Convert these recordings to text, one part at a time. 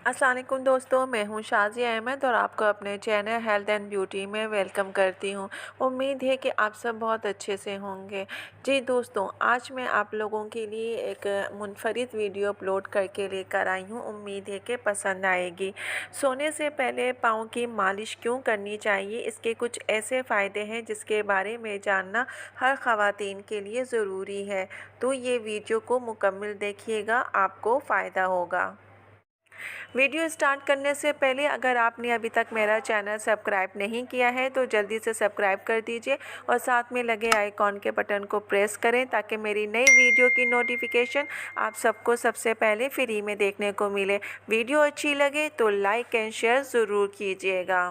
अस्सलाम वालेकुम दोस्तों, मैं हूँ शाज़िया अहमद और आपको अपने चैनल हेल्थ एंड ब्यूटी में वेलकम करती हूँ। उम्मीद है कि आप सब बहुत अच्छे से होंगे। जी दोस्तों, आज मैं आप लोगों के लिए एक मुनफरिद वीडियो अपलोड करके लेकर आई हूँ। उम्मीद है कि पसंद आएगी। सोने से पहले पाँव की मालिश क्यों करनी चाहिए, इसके कुछ ऐसे फ़ायदे हैं जिसके बारे में जानना हर ख़वातीन के लिए ज़रूरी है। तो ये वीडियो को मुकम्मल देखिएगा, आपको फ़ायदा होगा। वीडियो स्टार्ट करने से पहले अगर आपने अभी तक मेरा चैनल सब्सक्राइब नहीं किया है तो जल्दी से सब्सक्राइब कर दीजिए और साथ में लगे आइकॉन के बटन को प्रेस करें ताकि मेरी नई वीडियो की नोटिफिकेशन आप सबको सबसे पहले फ्री में देखने को मिले। वीडियो अच्छी लगे तो लाइक एंड शेयर ज़रूर कीजिएगा।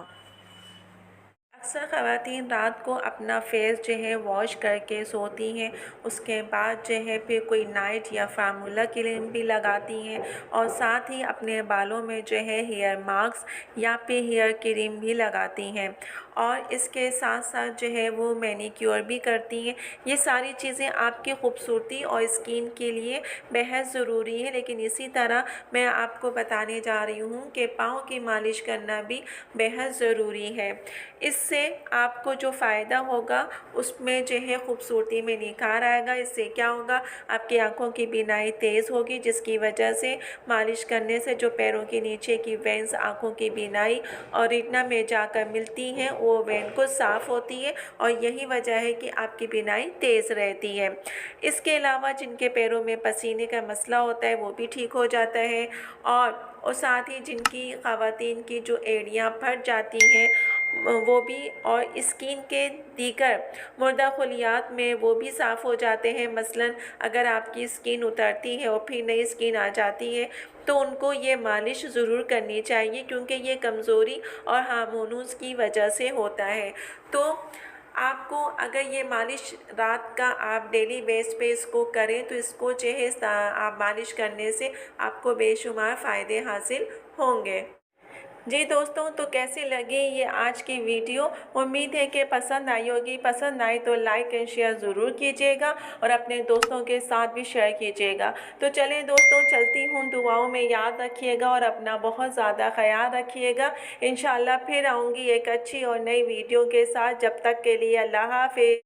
अक्सर ख़वातीन रात को अपना फेस जो है वॉश करके सोती हैं, उसके बाद जो है फिर कोई नाइट या फार्मूला क्रीम भी लगाती हैं और साथ ही अपने बालों में जो है हेयर मास्क या फिर हेयर क्रीम भी लगाती हैं और इसके साथ साथ जो है वो मैनीक्योर भी करती हैं। ये सारी चीज़ें आपकी खूबसूरती और स्किन के लिए बेहद ज़रूरी है, लेकिन इसी तरह मैं आपको बताने जा रही हूँ कि पाँव की मालिश करना भी बेहद ज़रूरी है। इससे आपको जो फ़ायदा होगा उसमें जो है खूबसूरती में निखार आएगा। इससे क्या होगा, आपकी आँखों की बीनाई तेज़ होगी जिसकी वजह से मालिश करने से जो पैरों के नीचे की वेंस आँखों की बीनाई और रेटिना में जाकर मिलती हैं वो वेन को साफ़ होती है और यही वजह है कि आपकी बीनाई तेज़ रहती है। इसके अलावा जिनके पैरों में पसीने का मसला होता है वो भी ठीक हो जाता है और साथ ही जिनकी ख़वातीन की जो एड़ियाँ फट जाती हैं वो भी और स्किन के दीगर मुर्दा खलियात में वो भी साफ़ हो जाते हैं। मसलन अगर आपकी स्किन उतरती है और फिर नई स्किन आ जाती है तो उनको ये मालिश ज़रूर करनी चाहिए क्योंकि ये कमज़ोरी और हार्मोन्स की वजह से होता है। तो आपको अगर ये मालिश रात का आप डेली बेस पे इसको करें तो इसको जो है आप मालिश करने से आपको बेशुमार फ़ायदे हासिल होंगे। जी दोस्तों, तो कैसी लगी ये आज की वीडियो? उम्मीद है कि पसंद आई होगी। पसंद आए तो लाइक एंड शेयर ज़रूर कीजिएगा और अपने दोस्तों के साथ भी शेयर कीजिएगा। तो चलें दोस्तों, चलती हूँ। दुआओं में याद रखिएगा और अपना बहुत ज़्यादा ख्याल रखिएगा। इंशाल्लाह फिर आऊँगी एक अच्छी और नई वीडियो के साथ। जब तक के लिए अल्लाह हाफ़िज़।